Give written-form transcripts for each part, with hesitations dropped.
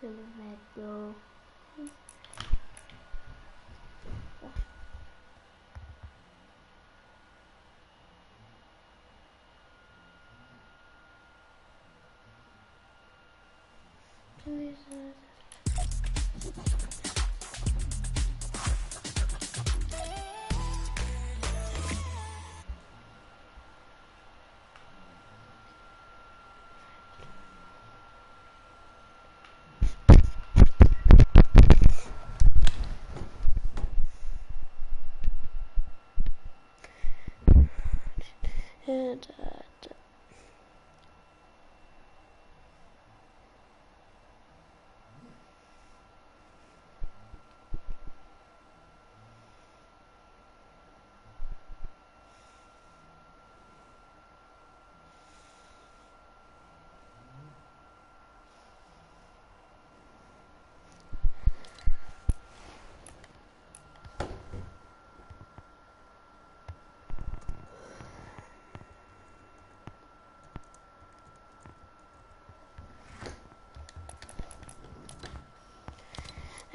Hello. And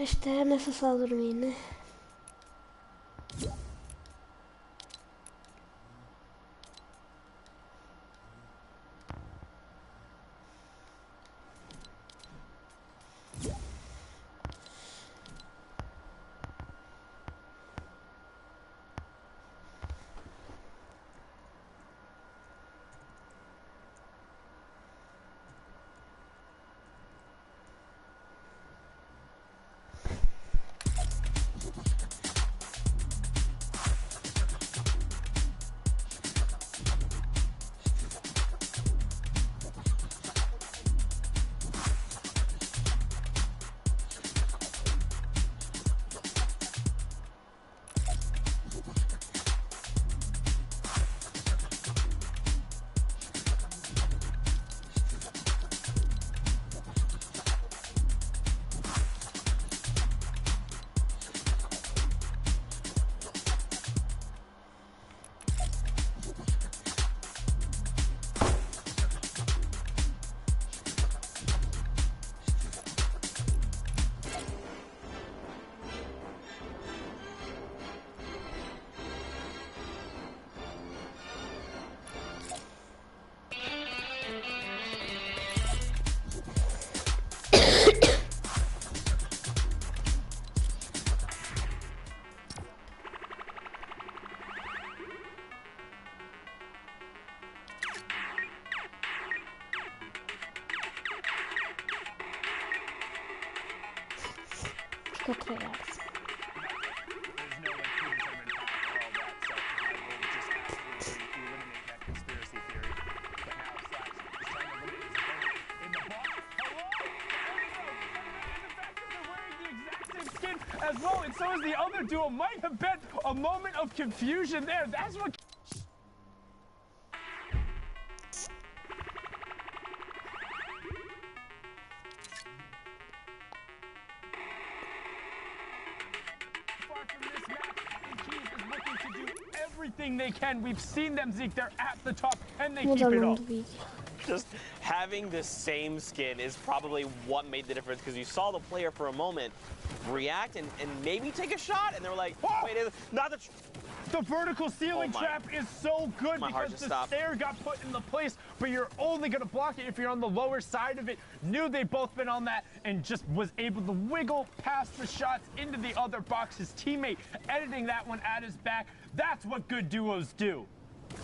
esta é nessa sala dormir, né? As well, and so is the other duo. Might have been a moment of confusion there. That's what. Everything they can. We've seen them, Zeke. They're at the top, and they keep it up. Just having the same skin is probably what made the difference, because you saw the player for a moment react and maybe take a shot, and they were like, whoa, wait, not the... The vertical ceiling trap is so good because the stair got put in the place, but you're only going to block it if you're on the lower side of it. Knew they'd both been on that and just was able to wiggle past the shots into the other box. His teammate editing that one at his back. That's what good duos do.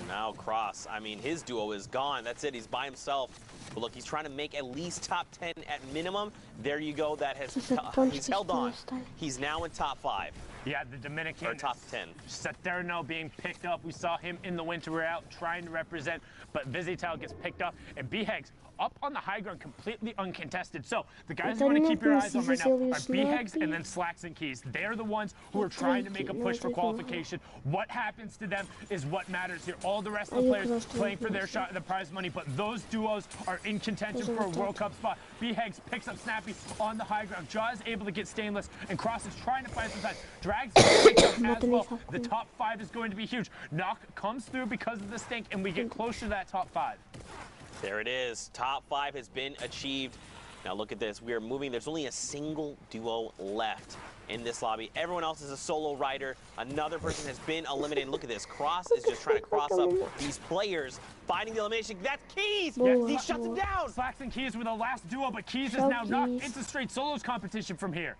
Now Cross, I mean, his duo is gone. That's it. He's by himself. But look, he's trying to make at least top 10 at minimum. There you go. That has he's held on. He's now in top 5. Yeah, the Dominican. Or top 10. Saturno being picked up. We saw him in the winter. We're out trying to represent, but Vizitel gets picked up, and BHEGS up on the high ground, completely uncontested. So the guys you want to keep your eyes on right now are BHEGS and then Slacks and Keys. They're the ones who are trying to make a push for qualification. What happens to them is what matters here. All the rest of the players playing for their shot at the prize money, but those duos are in contention for a World Cup spot. BHEGS picks up Snappy on the high ground. Jaw is able to get Stainless, and Cross is trying to find some time. Drags picked up as well. The top 5 is going to be huge. Knock comes through because of the stink, and we get closer to that top 5. There it is. Top 5 has been achieved. Now look at this. We are moving. There's only a single duo left in this lobby. Everyone else is a solo rider. Another person has been eliminated. Look at this. Cross is just trying to cross up these players, fighting the elimination. That's Keys. Yeah. He shuts him down. Slacks and Keys were the last duo, but Keys is now knocked into straight solos competition from here.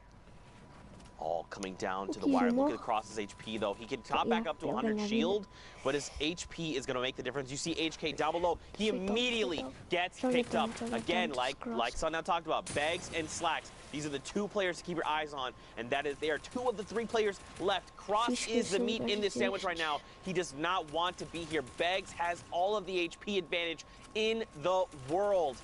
All coming down to the wire. Look at Cross's HP, though. He can top back up to 100 shield, but his HP is going to make the difference. You see HK down below. He immediately gets picked up. Again, like Sundown talked about, Bags and Slacks. These are the two players to keep your eyes on, and that is, they are two of the three players left. Cross is the meat in this sandwich right now. He does not want to be here. Bags has all of the HP advantage in the world.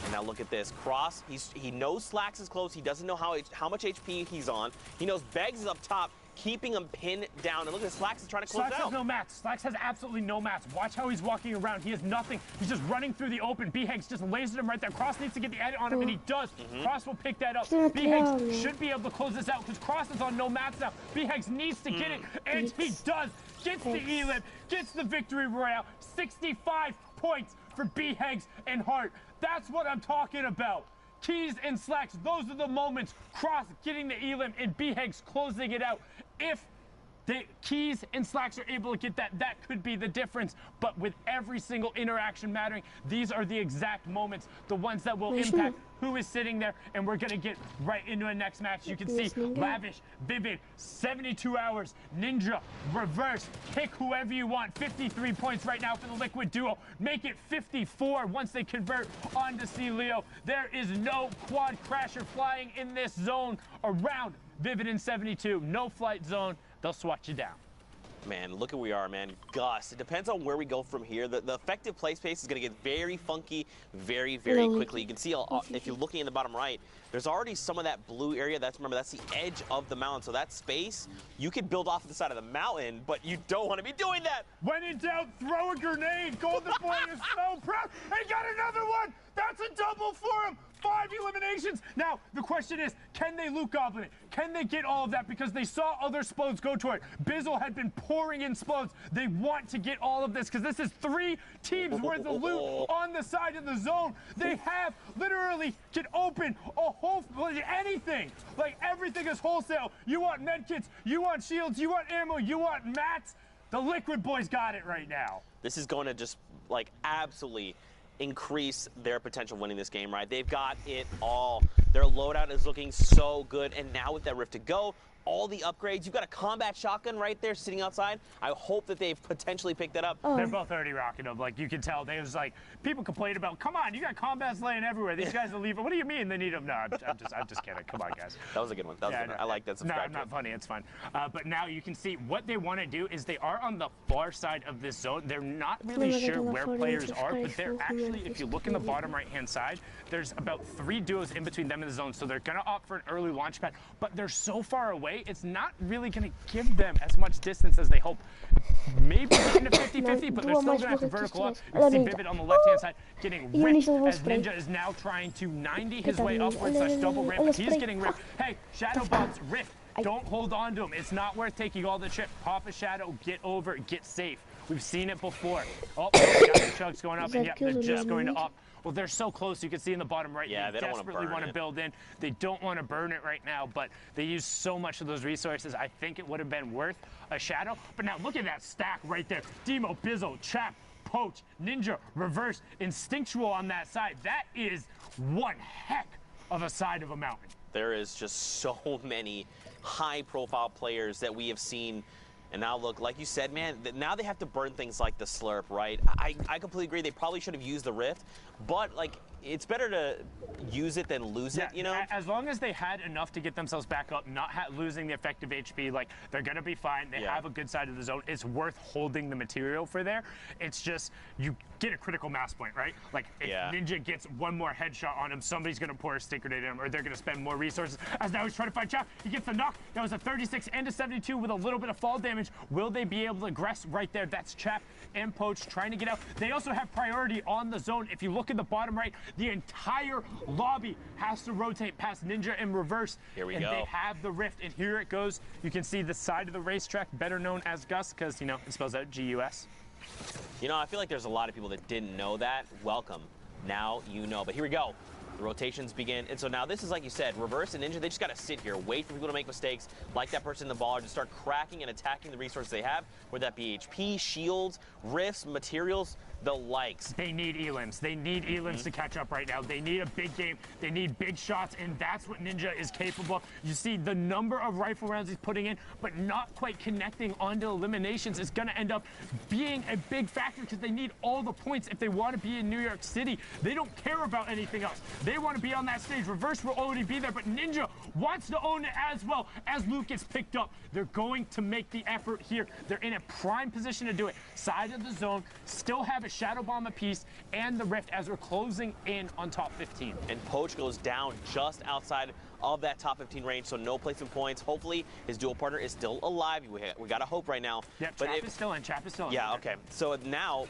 And now look at this. Cross, he knows Slacks is close. He doesn't know how much HP he's on. He knows Bags is up top, keeping him pinned down. And look at Slacks is trying to close Slacks down. has no mats. Slacks has absolutely no mats. Watch how he's walking around. He has nothing. He's just running through the open. B-Hegs just lasered him right there. Cross needs to get the edit on him, and he does. Cross will pick that up. B-Hegs should be able to close this out because Cross is on no mats now. B-Hegs needs to get it, and he does. Gets the E-Lip, gets the victory royale. 65 points for B-Hegs and Hart. That's what I'm talking about. Keys and Slacks, those are the moments. Cross getting the elim and B-Hegs closing it out. If the Keys and Slacks are able to get that, that could be the difference. But with every single interaction mattering, these are the exact moments, the ones that will impact who is sitting there. And we're going to get right into a next match. You can see Lavish, Vivid, 72 hours, Ninja, Reverse, pick whoever you want. 53 points right now for the Liquid duo. Make it 54 once they convert onto C-Leo. There is no quad crasher flying in this zone around Vivid in 72. No flight zone. They'll swat you down. Man, look at where we are, man. Gus, it depends on where we go from here. The effective play space is going to get very funky very, very quickly. You can see, if you're looking in the bottom right, there's already some of that blue area. Remember, that's the edge of the mountain. So that space, you could build off the side of the mountain, but you don't want to be doing that. When in doubt, throw a grenade. Golden Boy is so proud. He got another one. That's a double for him. 5 eliminations. Now, the question is, can they loot goblin it? Can they get all of that? Because they saw other Splodes go to it. Bizzle had been pouring in Splodes. They want to get all of this because this is 3 teams worth of loot on the side of the zone. They have literally can open a whole, anything. Like, everything is wholesale. You want medkits, you want shields, you want ammo, you want mats. The Liquid Boys got it right now. This is going to just, like, absolutely increase their potential winning this game, right? They've got it all. Their loadout is looking so good, and now with that Rift to go, all the upgrades, you've got a combat shotgun right there sitting outside. I hope that they've potentially picked that up. They're both already rocking them. Like, you can tell. They was like, people complain about, come on, you got combats laying everywhere. These guys are leaving. What do you mean they need them? No, I'm just kidding. Come on, guys. That was a good one. That was a good one. I like that. No, I'm not funny. It's fine. But now you can see what they want to do is they are on the far side of this zone. They're not really sure where players are, but they're actually, if you look in the bottom right-hand side, there's about 3 duos in between them and the zone. So they're going to opt for an early launch pad, but they're so far away, it's not really going to give them as much distance as they hope. Maybe getting to 50-50, but they're still going to have to vertical up. You see Vivid on the left-hand side getting ripped as Ninja is now trying to 90 his way upwards / double ramp. He's getting ripped. Hey, Shadowbot's rift. Don't hold on to him. It's not worth taking all the chip. Pop a shadow, get over, get safe. We've seen it before. Oh, got the chugs going up, and yeah, they're just going to up. Well, they're so close. You can see in the bottom right. Yeah, they desperately want to build in. They don't want to burn it right now, but they use so much of those resources. I think it would have been worth a shadow. But now look at that stack right there. Demo, Bizzle, Chap, Poach, Ninja, Reverse, Instinctual on that side. That is one heck of a side of a mountain. There is just so many high-profile players that we have seen. And now look, like you said, man, now they have to burn things like the Slurp, right? I completely agree. They probably should have used the Rift, but like, it's better to use it than lose it, you know? As long as they had enough to get themselves back up, not losing the effective HP, like, they're going to be fine. They have a good side of the zone. It's worth holding the material for there. It's just, you get a critical mass point, right? Like, if Ninja gets one more headshot on him, somebody's going to pour a stick grenade at him, or they're going to spend more resources. As now he's trying to find Chap. He gets the knock. That was a 36 and a 72 with a little bit of fall damage. Will they be able to aggress right there? That's Chap and Poach trying to get out. They also have priority on the zone. If you look at the bottom right, the entire lobby has to rotate past Ninja and Reverse. Here we go. And they have the Rift, and here it goes. You can see the side of the racetrack, better known as Gus, because, you know, it spells out G-U-S. You know, I feel like there's a lot of people that didn't know that. Welcome. Now you know. But here we go. The rotations begin, and so now this is, like you said, Reverse and Ninja, they just got to sit here, wait for people to make mistakes, like that person in the ball, or just start cracking and attacking the resources they have, whether that be HP, shields, rifts, materials, the likes. They need elims. They need elims to catch up right now. They need a big game. They need big shots, and that's what Ninja is capable of. You see the number of rifle rounds he's putting in, but not quite connecting onto eliminations is going to end up being a big factor because they need all the points if they want to be in New York City. They don't care about anything else. They want to be on that stage. Reverse will already be there, but Ninja wants to own it as well as Luke gets picked up. They're going to make the effort here. They're in a prime position to do it. Side of the zone, still have a Shadow Bomb apiece and the Rift as we're closing in on top 15. And Poach goes down just outside of that top 15 range, so no placement points. Hopefully his dual partner is still alive. We got to hope right now. Yep, Trap is still in. Trap is still in. Yeah, okay. So now,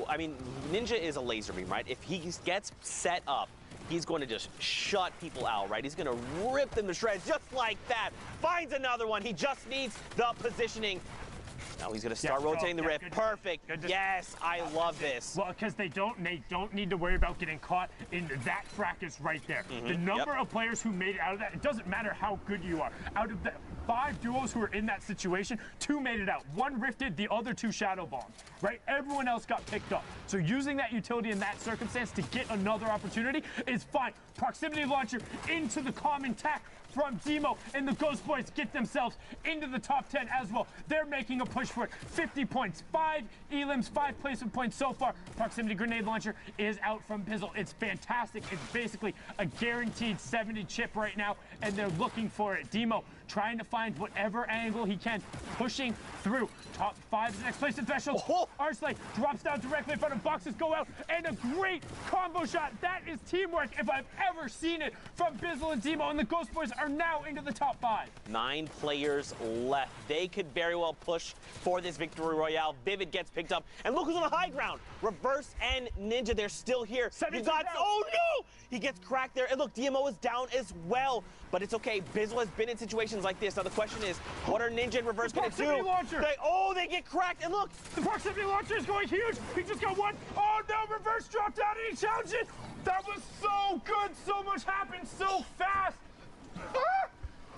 I mean, Ninja is a laser beam, right? If he gets set up, he's going to just shut people out, right? He's going to rip them to shreds just like that. Finds another one. He just needs the positioning. Now he's going to start rotating the Rift. Perfect. Yes, I love this. Well, because they don't need to worry about getting caught in that fracas right there. The number of players who made it out of that, it doesn't matter how good you are. Out of the 5 duos who were in that situation, 2 made it out. 1 rifted, the other 2 shadow bombed, right? Everyone else got picked up. So using that utility in that circumstance to get another opportunity is fine. Proximity launcher into the common tack from Demo, and the Ghost Boys get themselves into the top 10 as well. They're making a push for it. 50 points, 5 elims, 5 placement points so far. Proximity grenade launcher is out from Bizzle. It's fantastic. It's basically a guaranteed 70 chip right now, and they're looking for it. Demo trying to find whatever angle he can, pushing through. Top 5 is the next place in threshold. Arsley drops down directly in front of boxes, go out, and a great combo shot. That is teamwork if I've ever seen it from Bizzle and Demo, and the Ghost Boys are now into the top 5. 9 players left. They could very well push for this victory royale. Vivid gets picked up, and look who's on the high ground. Reverse and Ninja, they're still here. Oh no! He gets cracked there, and look, DMO is down as well. But it's okay. Bizzle has been in situations like this. Now the question is, what are Ninja and Reverse going to do? They get cracked, and look, the proximity launcher is going huge. He just got one. Oh no! Reverse dropped down and he challenged it. That was so good. So much happened so fast.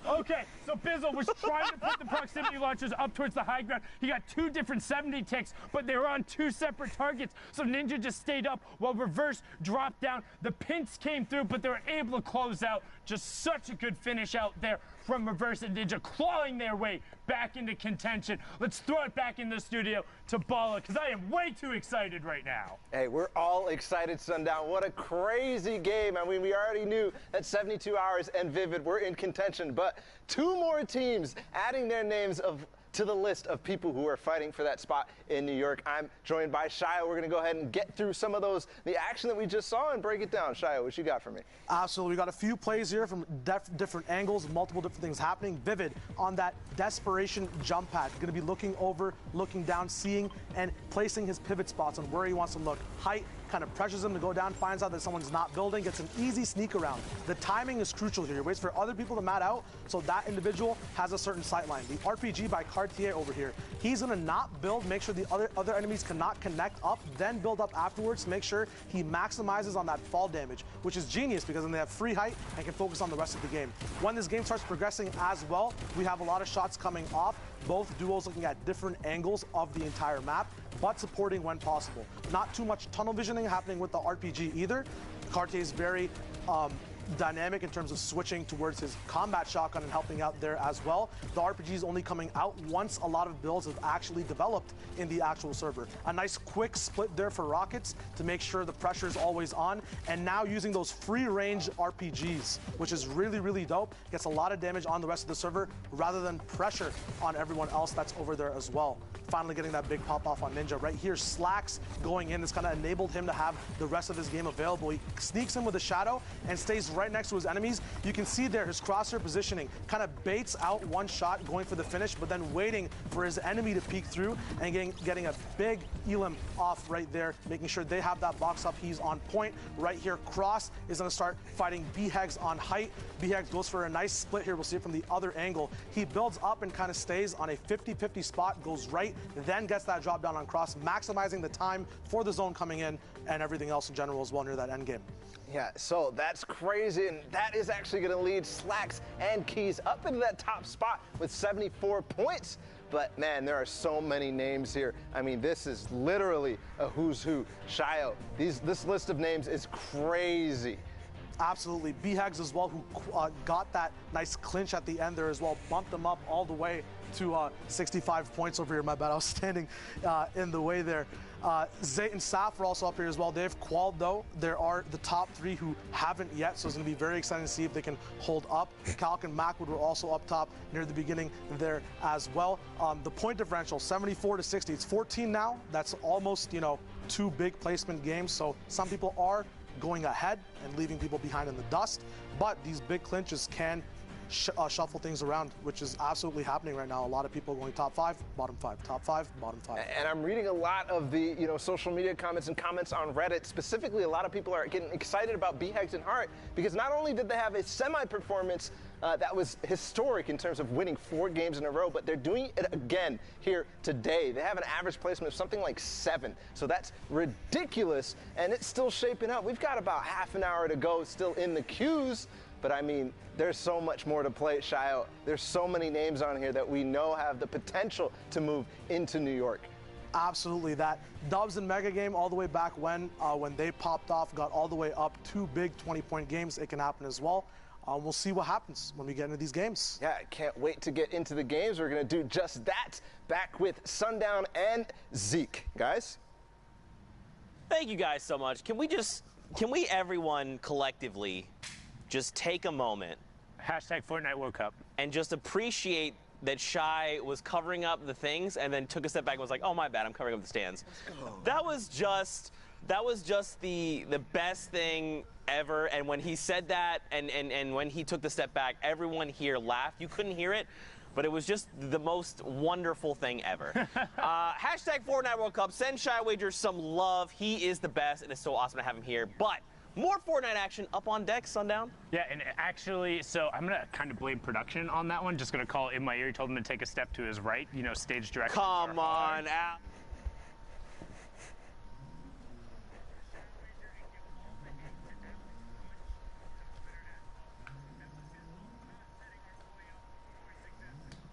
Okay, so Bizzle was trying to put the proximity launchers up towards the high ground. He got 2 different 70 ticks, but they were on 2 separate targets. So Ninja just stayed up while Reverse dropped down. The pints came through, but they were able to close out. Just such a good finish out there from Reverse and Ninja, clawing their way back into contention. Let's throw it back in the studio to Bala, because I am way too excited right now. Hey, we're all excited, Sundown. What a crazy game. I mean, we already knew that 72 Hours and Vivid were in contention, but 2 more teams adding their names to the list of people who are fighting for that spot in New York. I'm joined by Shia. We're going to go ahead and get through some of the action that we just saw and break it down. Shia, what you got for me? Absolutely. We got a few plays here from different angles, multiple different things happening. Vivid on that desperation jump pad. Going to be looking over, looking down, seeing and placing his pivot spots on where he wants to look. Height kind of pressures him to go down, finds out that someone's not building, gets an easy sneak around. The timing is crucial here. He waits for other people to mat out so that individual has a certain sight line. The RPG by Cartier over here. He's going to not build, make sure the other enemies cannot connect up, then build up afterwards to make sure he maximizes on that fall damage, which is genius because then they have free height and can focus on the rest of the game. When this game starts progressing as well, we have a lot of shots coming off. Both duos looking at different angles of the entire map, but supporting when possible. Not too much tunnel visioning happening with the RPG either. Cartier is very dynamic in terms of switching towards his combat shotgun and helping out there as well. The RPG is only coming out once a lot of builds have actually developed in the actual server. A nice quick split there for Rockets to make sure the pressure is always on, and now using those free range RPGs, which is really, really dope. Gets a lot of damage on the rest of the server rather than pressure on everyone else that's over there as well. Finally getting that big pop off on Ninja. Right here, Slacks going in. This kind of enabled him to have the rest of his game available. He sneaks in with a shadow and stays right next to his enemies. You can see there his crosshair positioning kind of baits out one shot going for the finish, but then waiting for his enemy to peek through and getting a big elim off right there, making sure they have that box up. He's on point right here. Cross is going to start fighting BHEGS on height. BHEGS goes for a nice split here. We'll see it from the other angle. He builds up and kind of stays on a 50-50 spot, goes right, then gets that drop down on Cross, maximizing the time for the zone coming in and everything else in general as well near that end game. Yeah, so that's crazy, and that is actually going to lead Slacks and Keys up into that top spot with 74 points. But man, there are so many names here. I mean, this is literally a who's who. Shio, this list of names is crazy. Absolutely. BHEGS as well, who got that nice clinch at the end there as well, bumped them up all the way to 65 points over here. My bad, I was standing in the way there. Zayt and Saf are also up here as well. They've qualled though. There are the top three who haven't yet, so it's going to be very exciting to see if they can hold up. Calc and Macwood were also up top near the beginning there as well. The point differential, 74 to 60. It's 14 now. That's almost, you know, 2 big placement games. So some people are going ahead and leaving people behind in the dust, but these big clinches can shuffle things around, which is absolutely happening right now. A lot of people going top 5, bottom 5, top 5, bottom 5. And I'm reading a lot of the, you know, social media comments and comments on Reddit. Specifically, a lot of people are getting excited about BHEGS and Heart because not only did they have a semi-performance that was historic in terms of winning 4 games in a row, but they're doing it again here today. They have an average placement of something like 7, so that's ridiculous, and it's still shaping up. We've got about half an hour to go still in the queues. But I mean, there's so much more to play, Shio. There's so many names on here that we know have the potential to move into New York. Absolutely. That Dubs and Mega game all the way back when they popped off, got all the way up 2 big 20-point games. It can happen as well. We'll see what happens when we get into these games. Yeah, I can't wait to get into the games. We're going to do just that. Back with Sundown and Zeke. Guys? Thank you guys so much. Can we everyone collectively just take a moment. Hashtag Fortnite World Cup. And just appreciate that Shy was covering up the things and then took a step back and was like, oh, my bad, I'm covering up the stands. That was just the best thing ever. And when he said that and when he took the step back, everyone here laughed. You couldn't hear it, but it was just the most wonderful thing ever. Hashtag Fortnite World Cup. Send Shy Wager some love. He is the best, and it's so awesome to have him here. But more Fortnite action up on deck, Sundown. Yeah, and actually, so I'm going to kind of blame production on that one. Just going to call it in my ear. He told him to take a step to his right, you know, stage direction. Come on out.